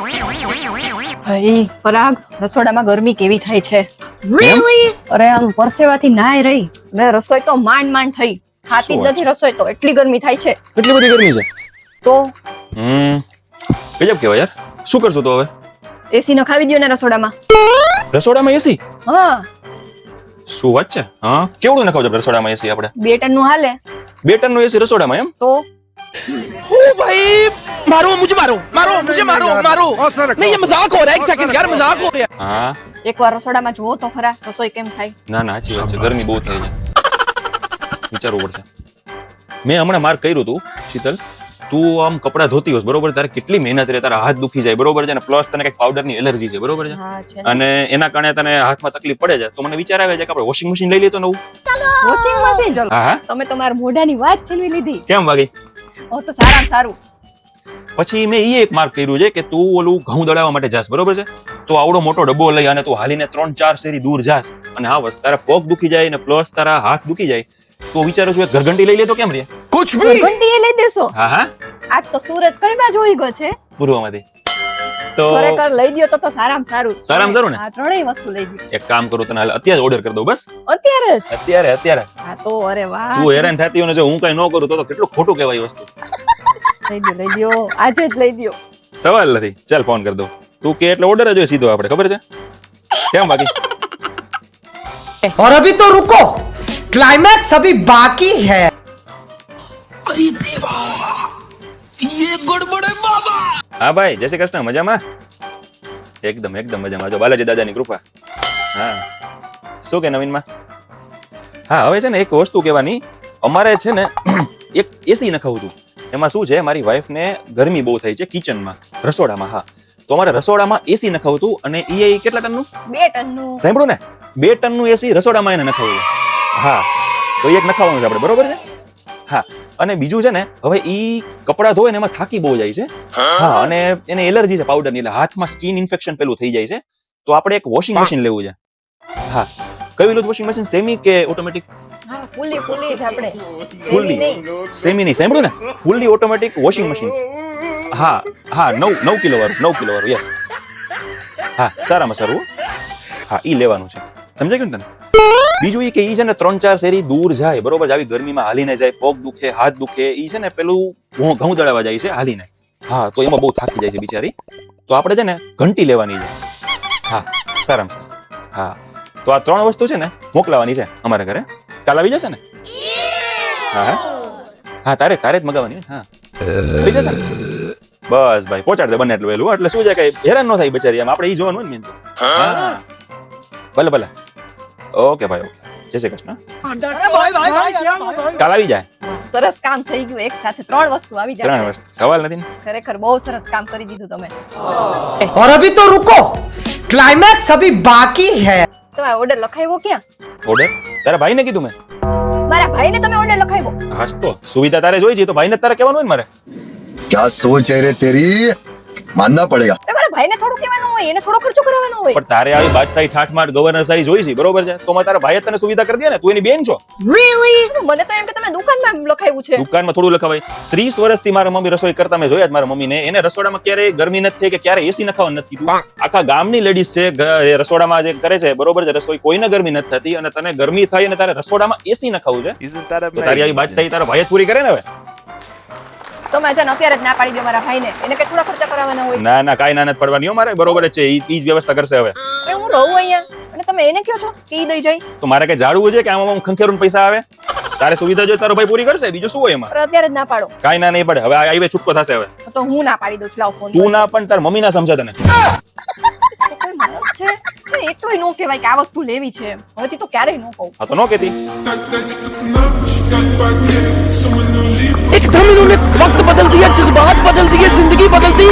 ભાઈ પરાગ, રસોડામાં ગરમી કેવી થાય છે. અરે આમ પરસેવાથી નાય રહી ને રસોઈ તો માંડ માંડ થઈ. ખાતી જ નથી રસોઈ તો, એટલી ગરમી થાય છે. કેટલી બધી ગરમી છે તો ગજબ કહેવાય યાર. શું કરશું તો હવે? એસી નખાવી દ્યો ને રસોડામાં. રસોડામાં એસી? હા, શું વાત છે? હા, કેવડું નખાવજો રસોડામાં એસી? આપણે 2 ટન નું હાલે. 2 ટન નું એસી રસોડામાં? એમ તો ओ भाई मारो मुझे मुझे मारो नहीं ये मजाक हो रहा है एक सेकंड यार मजाक हो रहा है હા એકવાર રસોડામાં જોવો તો ખરા રસોઈ કેમ થાય. ના ના સાચી વાત છે, ગરમી બહુ થાય છે, વિચારવું પડશે. મેં હમણાં માર્ક કર્યું હતું શીતલ, તું આમ કપડા ધોતી હોસ બરોબર, તારે કેટલી મહેનત રહે, તારા હાથ દુખી જાય બરોબર છે, અને પ્લસ તને કઈક પાવડર ની એલર્જી છે બરોબર છે, હા છે ને. અને એના કારણે તને હાથમાં તકલીફ પડે છે, તો મને વિચાર આવે છે કે આપણે વોશિંગ મશીન લઈ લઈએ તો નવું. Washing machine? હા હા, તમે તમારા મોઢાની વાત છીનવી લીધી. કેમ વાગી? ઓ તો સારામાં સારું. પછી મેં એ એક માર્ક કર્યું છે કે તું ઓલું ઘઉં દળાવવા માટે જાસ બરોબર છે, તો આવડો મોટો ડબ્બો લઈ અને તું હાલીને 3-4 શેરી દૂર જાસ, અને હા બસ તારા પગ દુખી જાય ને પ્લસ તારા હાથ દુખી જાય, તો વિચારો છું એક ઘરઘંટી લઈ લે તો કેમ રે? कुछ भी ઘંટી લઈ દેશો? હા હા, આજ તો સૂરજ કઈ બાજુ ઉગ્યો છે? પૂર્વમાંથી. તો ખરેખર લઈ દ્યો તો સારામાં સારું. સારામાં સારું ને? આ ત્રણેય વસ્તુ લઈ દ્યો એક કામ કરું, તને હાલ અત્યારે ઓર્ડર કરી દઉં બસ. અત્યારે જ. અત્યારે હા તો અરે વાહ, તું હેરાન થતી હોય ને જો હું કઈ ન કરું તો કેટલું ખોટું કહેવાય વસ્તુ. લઈ દ્યો આજે જ લઈ દ્યો. સવાલ નથી, ચાલ ફોન કરી દઉં. તું કે એટલે ઓર્ડર જ હોય સીધો, આપણે ખબર છે કેમ બાકી. और अभी तो रुको, क्लाइमैक्स अभी बाकी है. अरे देवा ये गड़बड़ है बाबा હા ભાઈ, જય શ્રી કૃષ્ણ. મજામાં? એકદમ મજામાં. જો બાલાજી દાદાની કૃપા. હા, શું કે નવીનમાં? હા, હવે છે ને એક વસ્તુ કહેવાની, અમારે છે ને એક એસી નખાવું હતું. એમાં શું છે, મારી વાઈફને ગરમી બહુ થઈ છે કિચનમાં, રસોડામાં. હા, તો અમારે રસોડામાં એસી નખાવું હતું, અને એ કેટલા ટનનું? 2 ટનનું. સાંભળો ને, 2 ટનનું એસી રસોડામાં એને નખાવું છે. હા, તો એક નખાવવાનું છે આપણે બરોબર છે. હા, અને બીજું છે ને, હવે ઈ કપડા ધોય ને એમાં થાકી બહુ જાય છે. હા, અને એને એલર્જી છે પાવડર ની, એટલે હાથમાં સ્કિન ઇન્ફેક્શન પેલું થઈ જાય છે. તો આપણે એક વોશિંગ મશીન લેવું છે. હા, કયું લેવું વોશિંગ મશીન? સેમી કે ઓટોમેટિક? હા, ફૂલી જ આપણે. ફૂલ્લી સેમી નહીં, સાંભળો ને, ફૂલ્લી ઓટોમેટિક વોશિંગ મશીન. હા હા, 9 કિલો વાળું, યસ. હા, સારામાં સારું. હા, ઈ લેવાનું છે, સમજાય ગયું ને તને? બીજું ઈ કે ઈ છે ને 3-4 શેરી દૂર જાય બરોબર, આવી ગરમીમાં હાલીને જાય, પગ દુખે, હાથ દુખે, ઈ છે ને પેલું ઘઉં દળાવવા જાય છે હાલીને. હા, તો એમાં બહુ થાકી જાય છે બિચારી, તો આપણે છે ને ઘંટી લેવાની છે. હા, સારામાં સારું. હા, તો આ 3 વસ્તુ છે ને મોકલાવાની છે અમારા ઘરે. કાલ આવી જશે ને? હા હા, તારે જ મગાવવાની. હા, થઈ જશે ને? બસ ભાઈ, પહોંચાડ દે બને એટલું વહેલું, એટલે શું છે કે હેરાન ન થાય બચારી. આમ આપણે ઈ જોવાનું હોય ને મેન તો. હા, ભલે. ઓકે ભાઈ, ઓકે. જય શ્રી કૃષ્ણ. કાલ આવી જાય. સરસ કામ થઈ ગયું, એક સાથે 3 વસ્તુ આવી 3 જાય. વસ્તુ, સવાલ નથી ને? ખરેખર બહુ સરસ કામ કરી દીધું તમે. और अभी तो रुको, क्लाइमैक्स अभी बाकी है. તમારો ઓર્ડર લખાવ્યો ક્યાં? ઓર્ડર તારા ભાઈને કીધું મેં. મારા ભાઈને તમે ઓર્ડર લખાવ્યો? હાસ તો સુવિધા તારે જોઈ છે, તો ભાઈને તારે કહેવાનું હોય ને મારે. क्या सोच है रे तेरी, मानना पड़ेगा. અરે મારા ભાઈને થોડું કહેવાનું હોય, એને થોડો ખર્ચો કરાવવાનો હોય. પણ તારે આવી બાદશાહી ઠાઠમાઠ ગવર્નર સાઈ જોઈ છે બરોબર છે, તો તારા ભાઈએ તને સુવિધા કરી દે ને, તું એની બેન છો. મને તો એમ કે તમે દુકાનમાં લખાવ્યું છે. દુકાનમાં થોડું લખાવાય. 30 વર્ષથી મારા મમ્મી રસોઈ કરતા મેં જોયા જ મારા મમ્મીને, એને રસોડામાં ક્યારેય ગરમી નથી થઈ કે ક્યારે એસી નખાવા નથી થતું. આખા ગામની લેડીઝ છે એ રસોડામાં જે કરે છે બરોબર છે રસોઈ, કોઈને ગરમી નથી થતી, અને તને ગરમી થાય અને તારે રસોડામાં એસી નખાવું છે, તો તારી આવી બાદશાહી તારા ભાઈ જ પૂરી કરે ને હવે. તો મેં અત્યારે જ ના પાડી દો મારા ભાઈને, એને કેટલા ખર્ચા કરાવવાના હોય. ના કાઈ ના નથી પડવાની હો મારે, બરોબર જ છે, ઈ જ વ્યવસ્થા કરશે હવે. અરે હું રહું અહીંયા અને તમે એને કહો છો કે ઈ દઈ જાય. તો મારે કઈ જાળવું છે કે આમાં ખંખેરું પૈસા આવે? તારે સુવિધા જોઈએ તારો ભાઈ પૂરી કરશે, બીજું શું હોય એમાં? અરે અત્યારે જ ના પાડો. કાઈ ના નહીં પડે, હવે આવી છૂટકો થશે હવે. તો હું ના પાડી દઉં છું, લાવ ફોન. તું ના પણ તાર મમ્મી ના સમજે તને. કોઈ માણસ છે એટલું નો કહેવાય કે આ વસ્તુ લેવી છે, હવેથી તો ક્યારેય નો કહું. હા તો નો કહેતી. एकदम इन्होंने वक्त बदल दिया जज्बात बदल दिए जिंदगी बदल दी